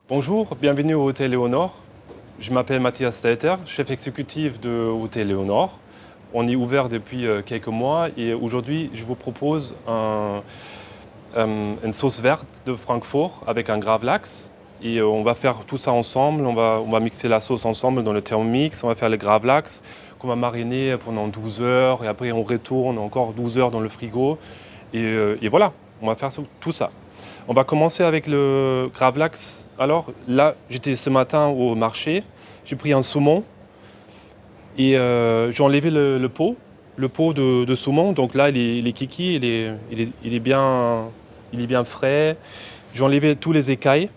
Bonjour, bienvenue au Hôtel Léonore. Je m'appelle Mathias Stelter, chef exécutif de Hôtel Léonore. On est ouvert depuis quelques mois et aujourd'hui, je vous propose une sauce verte de Francfort avec un gravlax. Et on va faire tout ça ensemble, on va mixer la sauce ensemble dans le Thermomix, on va faire le gravlax qu'on va mariner pendant 12 heures et après on retourne encore 12 heures dans le frigo. Et voilà, on va faire tout ça. On va commencer avec le gravlax. Alors là, j'étais ce matin au marché, j'ai pris un saumon et j'ai enlevé le pot de saumon. Donc là, il est kiki, il est bien frais. J'ai enlevé tous les écailles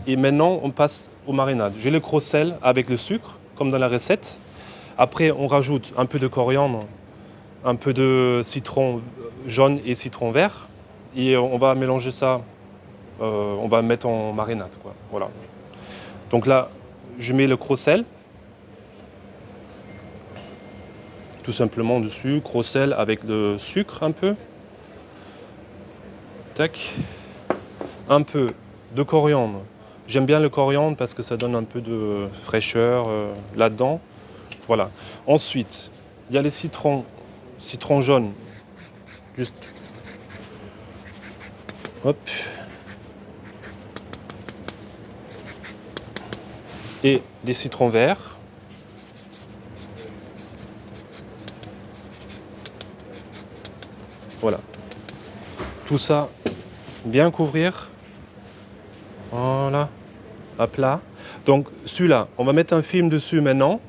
et maintenant on passe aux marinades. J'ai le gros sel avec le sucre, comme dans la recette. Après, on rajoute un peu de coriandre, un peu de citron jaune et citron vert. Et on va mélanger ça, on va mettre en marinade, quoi. Voilà. Donc là, je mets le gros sel, tout simplement dessus, gros sel avec le sucre un peu. Tac. Un peu de coriandre. J'aime bien le coriandre parce que ça donne un peu de fraîcheur là-dedans. Voilà. Ensuite, il y a les citron jaune. Juste. Hop. Et les citrons verts. Voilà. Tout ça, bien couvrir. Voilà. À plat. Donc celui-là, on va mettre un film dessus maintenant.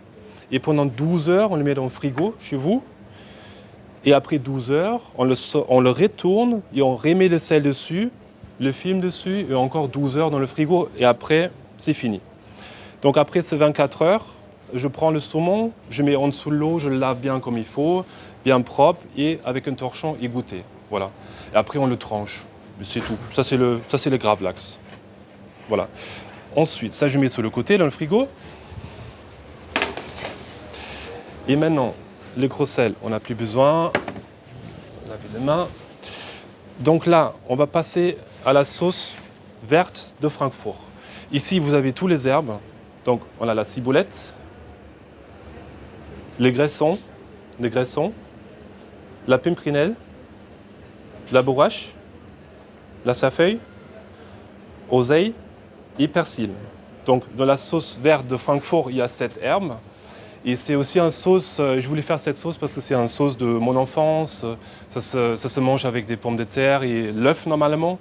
Et pendant 12 heures, on le met dans le frigo chez vous. Et après 12 heures, on le retourne et on remet le sel dessus, le film dessus, et encore 12 heures dans le frigo. Et après, c'est fini. Donc après ces 24 heures, je prends le saumon, je mets en dessous de l'eau, je le lave bien comme il faut, bien propre, et avec un torchon égoutté. Voilà. Et après, on le tranche. C'est tout. Ça, c'est le gravlax. Voilà. Ensuite, ça, je mets sur le côté dans le frigo. Et maintenant, le gros sel, on n'a plus besoin. Laver les mains. Donc là, on va passer à la sauce verte de Francfort. Ici, vous avez tous les herbes. Donc, on a la ciboulette, les graissons, la pimprinelle, la bourrache, la saffeuille, oseille et persil. Donc, dans la sauce verte de Francfort, il y a 7 herbes. Et c'est aussi une sauce, je voulais faire cette sauce parce que c'est une sauce de mon enfance. Ça se mange avec des pommes de terre et l'œuf normalement.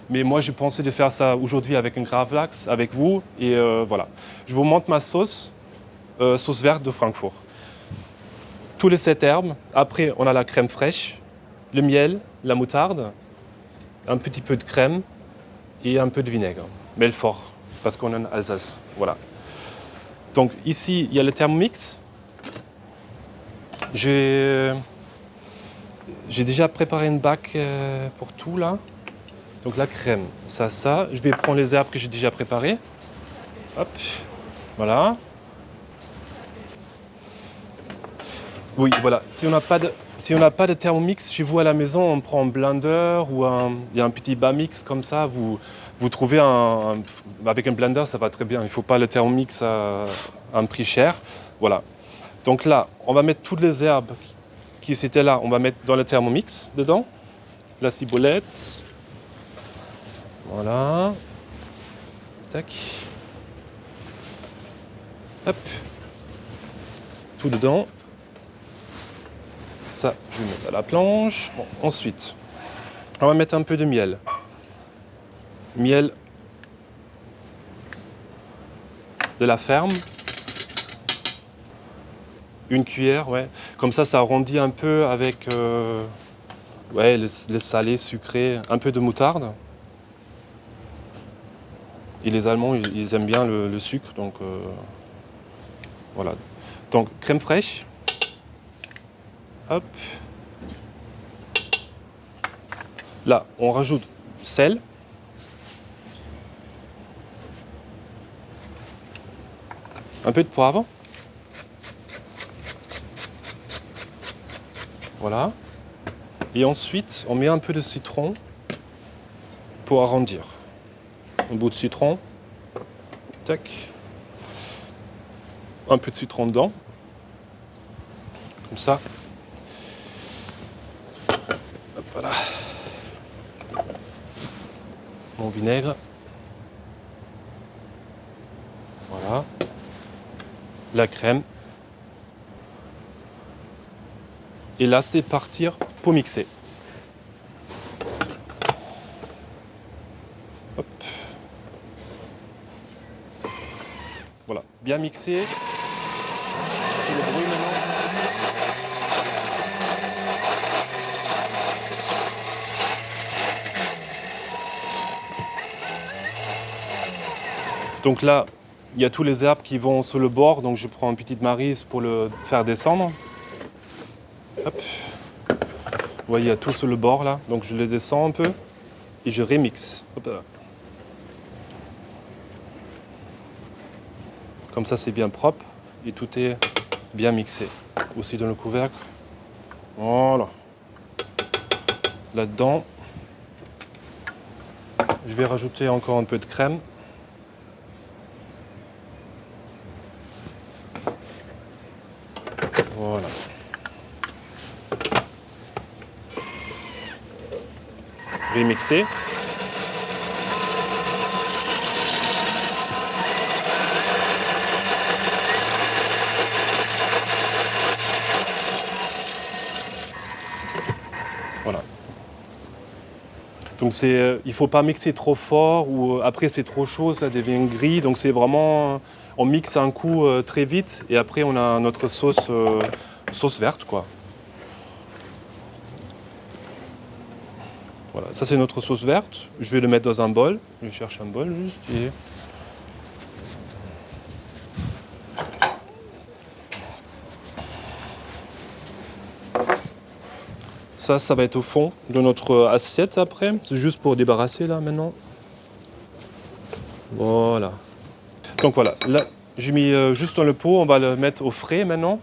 Mais moi, j'ai pensé de faire ça aujourd'hui avec un gravlax, avec vous. Et voilà. Je vous montre ma sauce verte de Francfort. Tous les 7 herbes. Après, on a la crème fraîche, le miel, la moutarde, un petit peu de crème et un peu de vinaigre. Belfort, parce qu'on est en Alsace. Voilà. Donc ici, il y a le Thermomix. J'ai déjà préparé une bac pour tout là. Donc la crème, ça. Je vais prendre les herbes que j'ai déjà préparées. Hop, voilà. Oui, voilà. Si on n'a pas de Thermomix chez vous à la maison, on prend un blender ou il y a un petit bas-mix comme ça. Vous trouvez avec un blender, ça va très bien. Il ne faut pas le Thermomix à un prix cher. Voilà. Donc là, on va mettre toutes les herbes qui étaient là, on va mettre dans le Thermomix dedans. La ciboulette. Voilà. Tac. Hop. Tout dedans. Ça, je vais mettre à la planche. Bon, ensuite, on va mettre un peu de miel. Miel de la ferme. Une cuillère, ouais. Comme ça arrondit un peu avec le salé, sucré, un peu de moutarde. Et les Allemands, ils aiment bien le sucre, donc voilà. Donc crème fraîche. Hop. Là, on rajoute sel. Un peu de poivre. Voilà. Et ensuite, on met un peu de citron pour arrondir. Un bout de citron. Tac. Un peu de citron dedans. Comme ça. Hop, voilà. Mon vinaigre. Voilà. La crème. Et là, c'est partir pour mixer. Hop. Voilà, bien mixé. Et le bruit maintenant. Donc là, il y a tous les herbes qui vont sur le bord, donc je prends une petite maryse pour le faire descendre. Hop. Vous voyez, il y a tout sur le bord là, donc je le descends un peu et je remixe. Hop là. Comme ça, c'est bien propre et tout est bien mixé. Aussi dans le couvercle. Voilà. Là-dedans, je vais rajouter encore un peu de crème. Voilà. Remixer. Voilà. Donc il ne faut pas mixer trop fort ou après c'est trop chaud, ça devient gris. Donc c'est vraiment, on mixe un coup très vite et après on a notre sauce verte quoi. Voilà, ça c'est notre sauce verte. Je vais le mettre dans un bol. Je cherche un bol juste et ça va être au fond de notre assiette après. C'est juste pour débarrasser là maintenant. Voilà. Donc voilà, là j'ai mis juste dans le pot, on va le mettre au frais maintenant.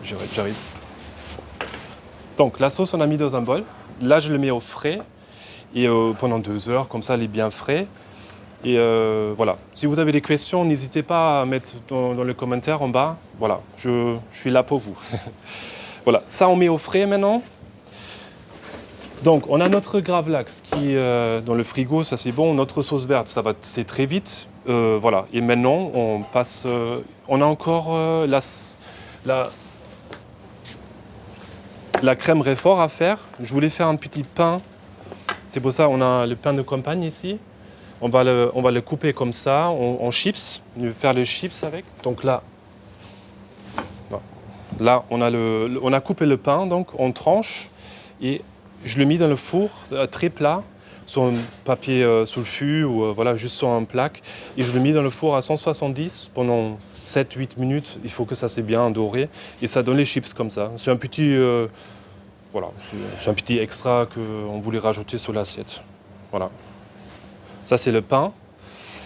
J'arrive. Donc la sauce on a mis dans un bol. Là je le mets au frais et pendant 2 heures, comme ça elle est bien frais. Et voilà, si vous avez des questions, n'hésitez pas à mettre dans les commentaires en bas. Voilà, je suis là pour vous. Voilà, ça on met au frais maintenant. Donc on a notre gravlax qui est dans le frigo, ça c'est bon. Notre sauce verte, c'est très vite. Voilà, et maintenant on passe. On a encore la crème Réfort à faire. Je voulais faire un petit pain. C'est pour ça qu'on a le pain de campagne ici. On va le couper comme ça, en chips. Je vais faire les chips avec. Donc là on a coupé le pain donc en tranches et je le mets dans le four très plat sur un papier sulfu ou voilà juste sur un plaque et je le mets dans le four à 170 pendant 7-8 minutes. Il faut que ça s'est bien doré et ça donne les chips comme ça. C'est un petit voilà, c'est un petit extra qu'on voulait rajouter sur l'assiette. Voilà. Ça c'est le pain.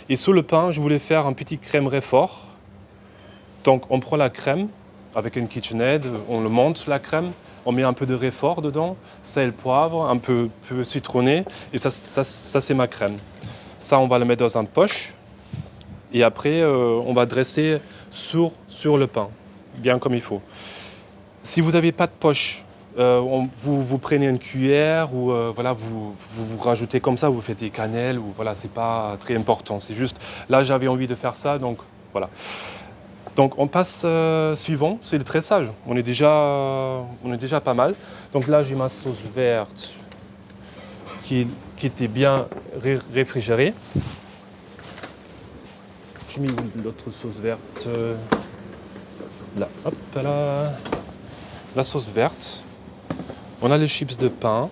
Et sur le pain, je voulais faire un petit crème Réfort. Donc on prend la crème avec une KitchenAid, on le monte la crème, on met un peu de Réfort dedans, sel, poivre, un peu citronné, et ça c'est ma crème. Ça on va le mettre dans un poche, et après on va dresser sur le pain, bien comme il faut. Si vous n'avez pas de poche, vous prenez une cuillère ou voilà, vous rajoutez comme ça, vous faites des cannelles, ou voilà, c'est pas très important. C'est juste, là j'avais envie de faire ça, donc voilà. Donc on passe suivant, c'est le tressage. On est déjà pas mal. Donc là j'ai ma sauce verte qui était bien réfrigérée. J'ai mis l'autre sauce verte là, hop là. La sauce verte. On a les chips de pain.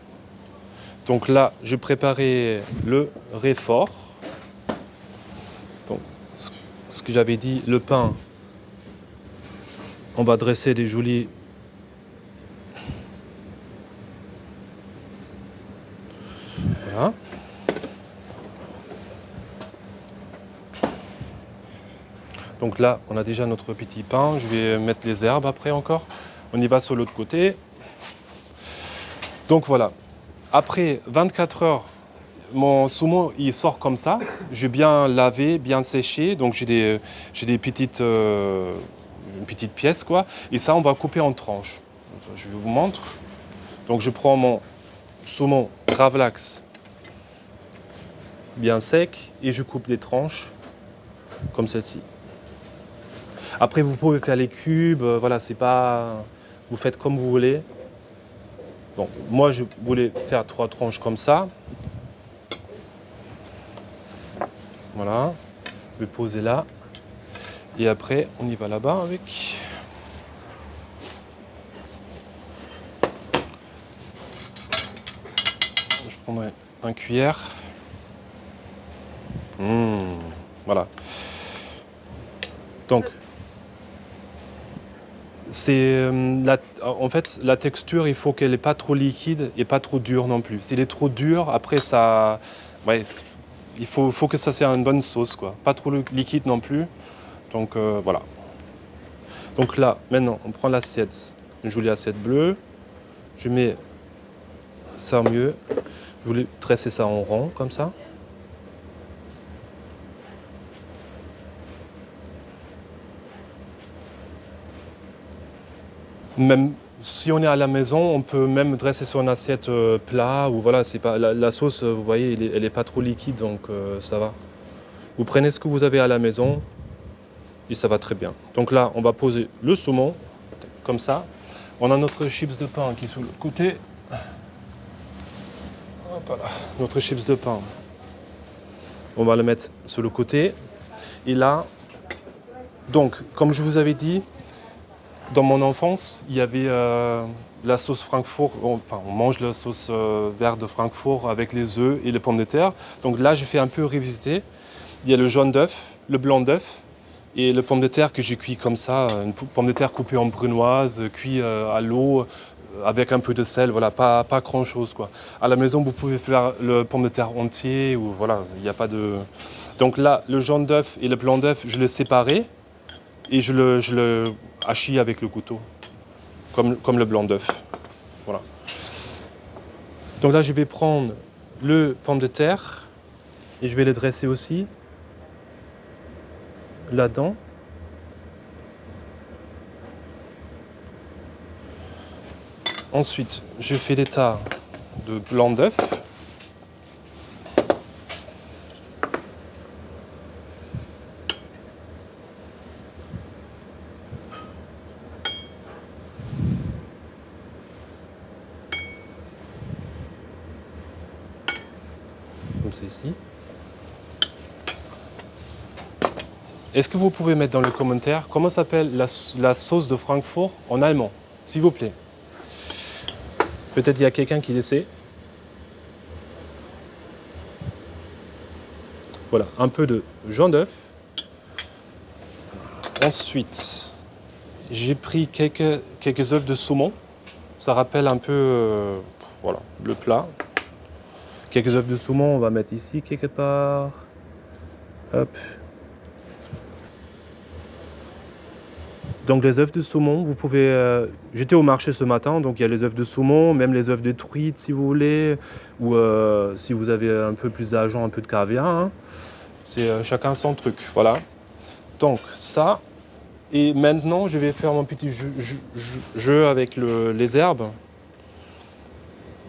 Donc là j'ai préparé le Réfort. Donc ce que j'avais dit, le pain. On va dresser des jolis voilà. Donc là, on a déjà notre petit pain. Je vais mettre les herbes après encore. On y va sur l'autre côté. Donc voilà. Après 24 heures, mon saumon, il sort comme ça. J'ai bien lavé, bien séché. Donc j'ai des petites, une petite pièce, quoi. Et ça, on va couper en tranches. Je vous montre. Donc je prends mon saumon gravlax bien sec et je coupe des tranches comme celle-ci. Après, vous pouvez faire les cubes. Voilà, c'est pas... Vous faites comme vous voulez. Bon, moi, je voulais faire 3 tranches comme ça. Voilà. Je vais poser là. Et après, on y va là-bas avec. Je prendrai un cuillère. Voilà. Donc, c'est en fait la texture, il faut qu'elle n'est pas trop liquide et pas trop dure non plus. S'il est trop dur, après ça, ouais, il faut que ça soit une bonne sauce, quoi. Pas trop liquide non plus. Donc voilà. Donc là, maintenant, on prend l'assiette, une jolie assiette bleue. Je mets ça au milieu. Je voulais tresser ça en rond comme ça. Même si on est à la maison, on peut même dresser sur une assiette plat ou voilà, c'est pas la sauce, vous voyez, elle est pas trop liquide, donc ça va. Vous prenez ce que vous avez à la maison et ça va très bien. Donc là, on va poser le saumon comme ça. On a notre chips de pain qui est sur le côté. Hop là, notre chips de pain. On va le mettre sur le côté. Et là, donc, comme je vous avais dit, dans mon enfance, il y avait la sauce Francfort. Enfin, on mange la sauce verte de Francfort avec les œufs et les pommes de terre. Donc là, j'ai fait un peu revisiter. Il y a le jaune d'œuf, le blanc d'œuf et le pomme de terre que j'ai cuit comme ça. Une pomme de terre coupée en brunoise, cuit à l'eau avec un peu de sel. Voilà, pas grand-chose, quoi. À la maison, vous pouvez faire le pomme de terre entier ou voilà, il n'y a pas de... Donc là, le jaune d'œuf et le blanc d'œuf, je les séparais. Et je le hachis avec le couteau, comme le blanc d'œuf. Voilà. Donc là, je vais prendre le pomme de terre et je vais le dresser aussi là-dedans. Ensuite, je fais des tas de blanc d'œuf. Comme ceci. Est-ce que vous pouvez mettre dans les commentaires comment s'appelle la sauce de Francfort en allemand, s'il vous plaît? Peut-être il y a quelqu'un qui le sait. Voilà, un peu de jaune d'œuf. Ensuite, j'ai pris quelques œufs de saumon. Ça rappelle un peu voilà, le plat. Quelques œufs de saumon, on va mettre ici quelque part. Hop. Donc les œufs de saumon, vous pouvez... J'étais au marché ce matin, donc il y a les œufs de saumon, même les œufs de truite si vous voulez, ou si vous avez un peu plus d'argent, un peu de caviar. Hein. C'est chacun son truc, voilà. Donc ça, et maintenant je vais faire mon petit jeu avec les herbes.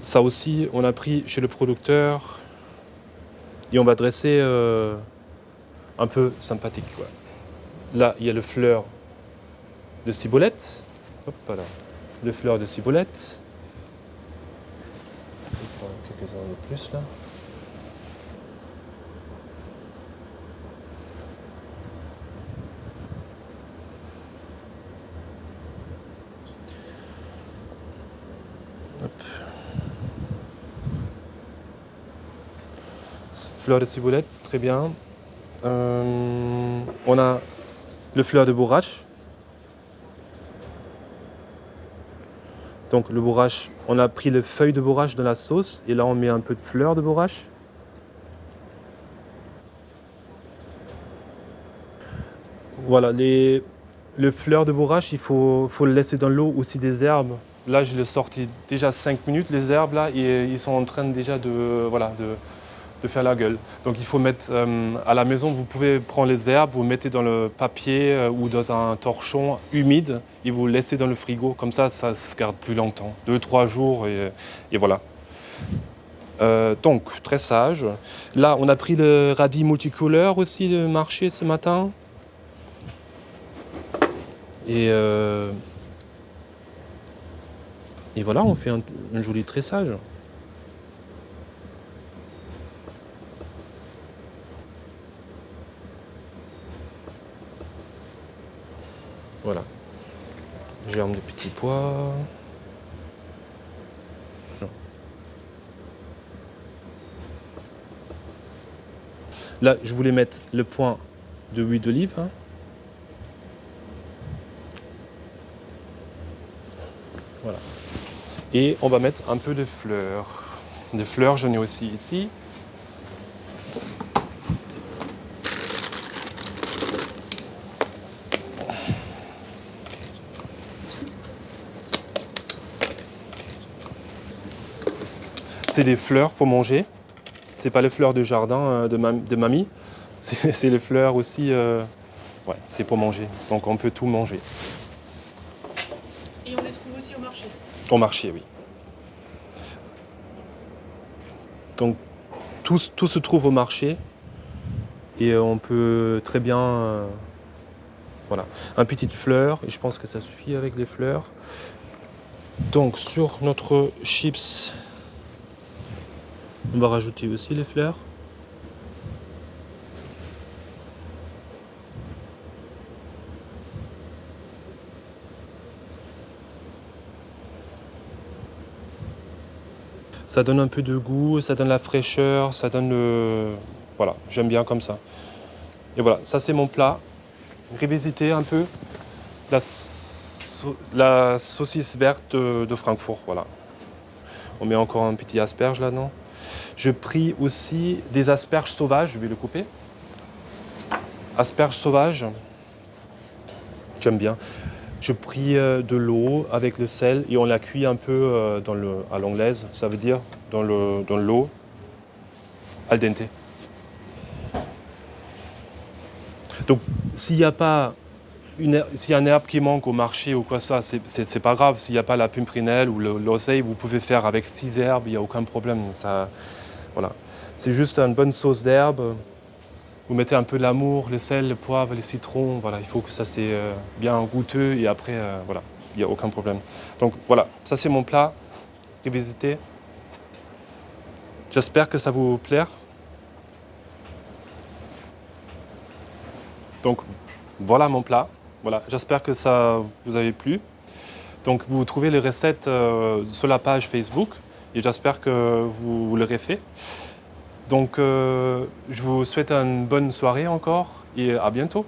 Ça aussi, on a pris chez le producteur et on va dresser un peu sympathique, quoi. Là, il y a le fleur de ciboulette. Hop là. Le fleur de ciboulette. Je vais prendre quelques-uns de plus là. Hop. Fleur de ciboulette, très bien. On a le fleur de bourrache. Donc le bourrache, on a pris les feuilles de bourrache dans la sauce et là on met un peu de fleur de bourrache. Voilà, les fleurs de bourrache, il faut le laisser dans l'eau, aussi des herbes. Là, je l'ai sorti déjà 5 minutes, les herbes là, et ils sont en train déjà de de faire la gueule. Donc il faut mettre à la maison, vous pouvez prendre les herbes, vous mettez dans le papier ou dans un torchon humide et vous laissez dans le frigo. Comme ça se garde plus longtemps, 2-3 jours et voilà. Donc, tressage. Là, on a pris le radis multicouleur aussi de marché ce matin. Et voilà, on fait un joli tressage. Voilà. Germe de petits pois. Là, je voulais mettre le point de huile d'olive. Hein. Voilà. Et on va mettre un peu de fleurs. Des fleurs, j'en ai aussi ici. C'est des fleurs pour manger. C'est pas les fleurs de jardin de mamie. C'est les fleurs aussi. Ouais, c'est pour manger. Donc on peut tout manger. Et on les trouve aussi au marché. Au marché, oui. Donc tout se trouve au marché et on peut très bien. Voilà, un petite fleur et je pense que ça suffit avec les fleurs. Donc sur notre chips, on va rajouter aussi les fleurs. Ça donne un peu de goût, ça donne la fraîcheur, ça donne le... Voilà, j'aime bien comme ça. Et voilà, ça c'est mon plat. Revisiter un peu la saucisse verte de Francfort, voilà. On met encore un petit asperge là-dedans. Je pris aussi des asperges sauvages, je vais le couper. Asperges sauvages, j'aime bien. Je pris de l'eau avec le sel et on la cuit un peu à l'anglaise, ça veut dire dans l'eau al dente. Donc s'il y a pas s'il y a une herbe qui manque au marché ou quoi ça, c'est pas grave. S'il n'y a pas la pimprinelle ou l'oseille, vous pouvez faire avec 6 herbes, il n'y a aucun problème. Ça, voilà. C'est juste une bonne sauce d'herbe. Vous mettez un peu de l'amour, le sel, le poivre, les citrons. Voilà, il faut que ça c'est bien goûteux et après, voilà, il n'y a aucun problème. Donc voilà, ça c'est mon plat. Revisité. J'espère que ça vous plaire. Donc voilà mon plat. Voilà, j'espère que ça vous a plu. Donc vous trouvez les recettes sur la page Facebook et j'espère que vous l'aurez fait. Donc je vous souhaite une bonne soirée encore et à bientôt.